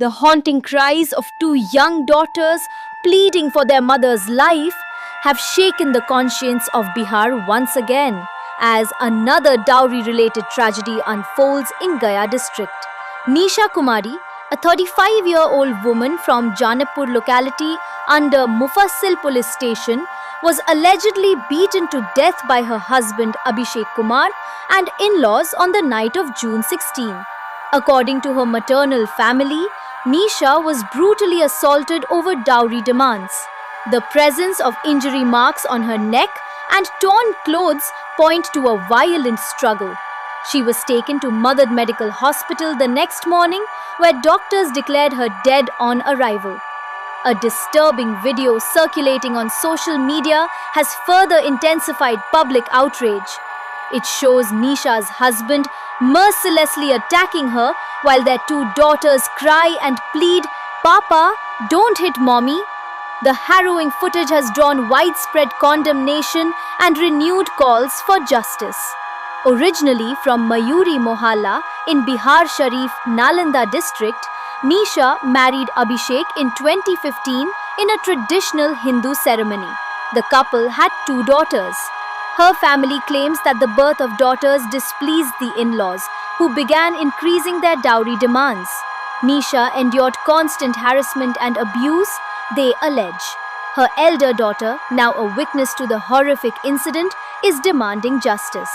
The haunting cries of two young daughters pleading for their mother's life have shaken the conscience of Bihar once again as another dowry-related tragedy unfolds in Gaya district. Nisha Kumari, a 35-year-old woman from Janapur locality under Mufassil police station, was allegedly beaten to death by her husband Abhishek Kumar and in-laws on the night of June 16. According to her maternal family, Nisha was brutally assaulted over dowry demands. The presence of injury marks on her neck and torn clothes point to a violent struggle. She was taken to Madad Medical Hospital the next morning, where doctors declared her dead on arrival. A disturbing video circulating on social media has further intensified public outrage. It shows Nisha's husband mercilessly attacking her while their two daughters cry and plead, "Papa, don't hit mommy." The harrowing footage has drawn widespread condemnation and renewed calls for justice. Originally from Mayuri Mohalla in Bihar Sharif, Nalanda district, Nisha married Abhishek in 2015 in a traditional Hindu ceremony. The couple had two daughters. Her family claims that the birth of daughters displeased the in-laws, who began increasing their dowry demands. Nisha endured constant harassment and abuse, they allege. Her elder daughter, now a witness to the horrific incident, is demanding justice.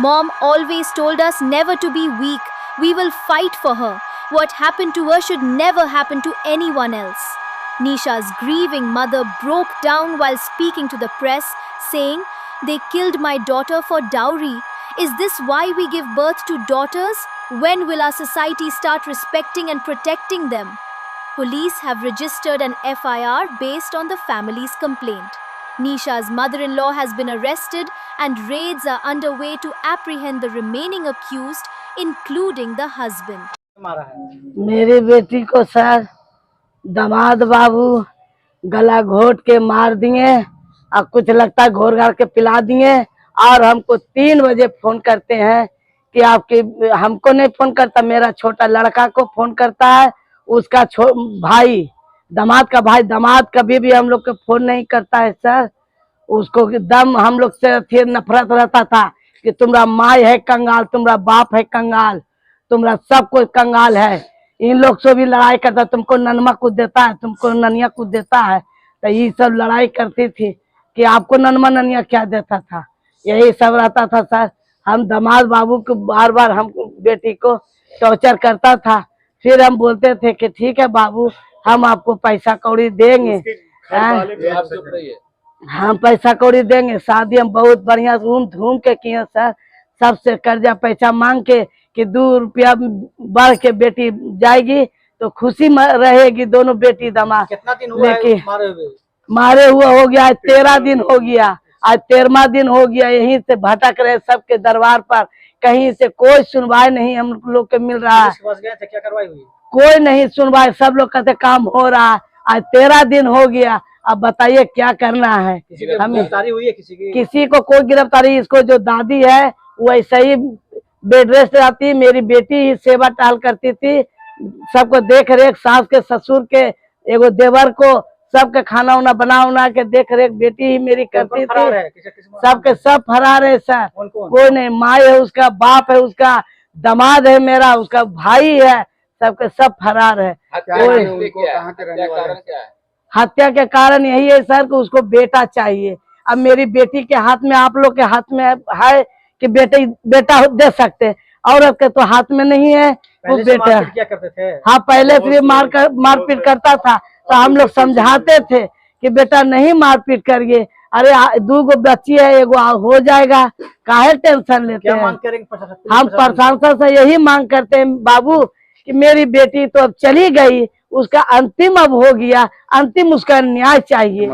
"Mom always told us never to be weak. We will fight for her. What happened to her should never happen to anyone else." Nisha's grieving mother broke down while speaking to the press, saying, "They killed my daughter for dowry. Is this why we give birth to daughters? When will our society start respecting and protecting them?" Police have registered an FIR based on the family's complaint. Nisha's mother-in-law has been arrested and raids are underway to apprehend the remaining accused, including the husband. मेरी बेटी को sir दामाद बाबू गला घोट के मार दिए और कुछ लगता है घोर घाड़ के पिला दिए और हमको 3 बजे फोन करते हैं कि आपके, हमको नहीं फोन करता, मेरा छोटा लड़का को फोन करता है, उसका भाई, दामाद का भाई, दामाद कभी भी हम लोग को फोन नहीं करता है सर। उसको दम हम लोग से फिर नफरत रहता था कि तुम्हारा माई है कंगाल, तुम्हारा बाप है कंगाल, तुम्हारा सब कुछ कंगाल है। इन लोग से भी लड़ाई करता, तुमको ननमा कुछ देता है, तुमको ननिया कुछ देता है, तो ये सब लड़ाई करती थी कि आपको ननमा ननिया क्या देता था, यही सब रहता था सर। हम दामाद बाबू को बार बार हम बेटी को टॉर्चर करता था, फिर हम बोलते थे कि ठीक है बाबू, हम आपको पैसा कौड़ी देंगे, हम पैसा कौड़ी देंगे। शादी हम बहुत बढ़िया घूम घूम के किए सर, सबसे कर्जा पैसा मांग के कि 2 रुपया बढ़ के बेटी जाएगी तो खुशी रहेगी दोनों बेटी दामाद। कितना दिन हुआ है मारे हुआ हो गया, आज 13 दिन हो गया, आज 13वां दिन हो गया। यहीं से भटक रहे सबके दरबार पर, कहीं से कोई सुनवाई नहीं हम लोग को मिल रहा है। क्या कार्रवाई हुई? कोई नहीं सुनवाई, सब लोग कहते काम हो रहा है। आज 13 दिन हो गया, अब बताइए क्या करना है। हमें गिरफ्तारी हुई है किसी को कोई गिरफ्तारी, इसको जो दादी है वो ऐसा ही बेड रेस्ट रहती, मेरी बेटी ही सेवा टहल करती थी, सबको देख रेख, सास के ससुर के एगो देवर को सबके खाना उना बना के देख रेख बेटी ही मेरी करती थी। सबके सब फरार है सर, कोई नहीं, माँ है उसका, बाप है उसका, दामाद है मेरा, उसका भाई है, सबके सब फरार है। हत्या के कारण यही है सर कि उसको बेटा चाहिए। अब मेरी बेटी के हाथ में, आप लोग के हाथ में है कि बेटा दे सकते, औरत के तो हाथ में नहीं है। वो बेटा क्या करते थे? हाँ, पहले फिर मारपीट करता था, तो हम लोग समझाते थे कि बेटा नहीं मारपीट करिए, अरे 2 गो बच्ची है, एगो हो जाएगा, काहे टेंशन लेते हैं। हम प्रशासन से यही मांग करते हैं बाबू कि मेरी बेटी तो अब चली गई, उसका अंतिम अब हो गया, अंतिम उसका न्याय चाहिए।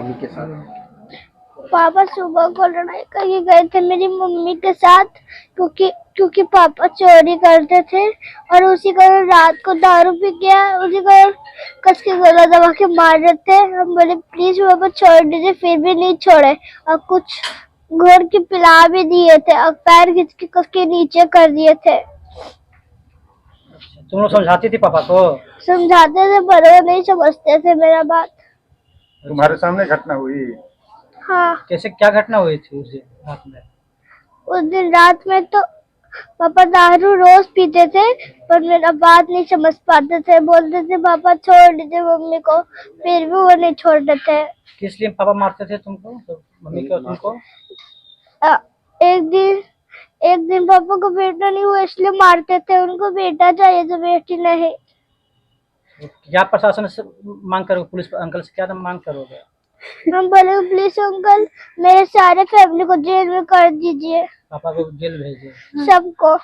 पापा सुबह को लड़ाई करके गए थे मेरी मम्मी के साथ, क्योंकि पापा चोरी करते थे और उसी कारण रात को दारू पी गया, उसी कारण कस के गला दबा के मार रहे थे। हम बोले प्लीज पापा छोड़ दीजिए, फिर भी नहीं छोड़े और कुछ घोर के पिला भी दिए थे और पैर खींच के कस के नीचे कर दिए थे। तुम लोग समझाती थी पापा को? समझाते थे पर वो नहीं समझते थे मेरा बात। तुम्हारे सामने घटना हुई? हाँ, कैसे, क्या घटना हुई थी उस दिन रात में? उस दिन रात में तो पापा दारू रोज पीते थे पर मेरा बात नहीं समझ पाते थे। बोलते थे पापा छोड़ दीजिए मम्मी को, फिर भी वो नहीं छोड़ते थे। किस लिए पापा मारते थे तुमको, तो मम्मी को, तुमको? एक दिन पापा को बेटा नहीं हुआ इसलिए मारते थे। उनको बेटा चाहिए तो बेटी नहीं। क्या प्रशासन से मांग करोगे, पुलिस अंकल से क्या मांग करोगे? हम बोले प्लीज अंकल मेरे सारे फैमिली को जेल में कर दीजिए, पापा को जेल भेजे। सबको।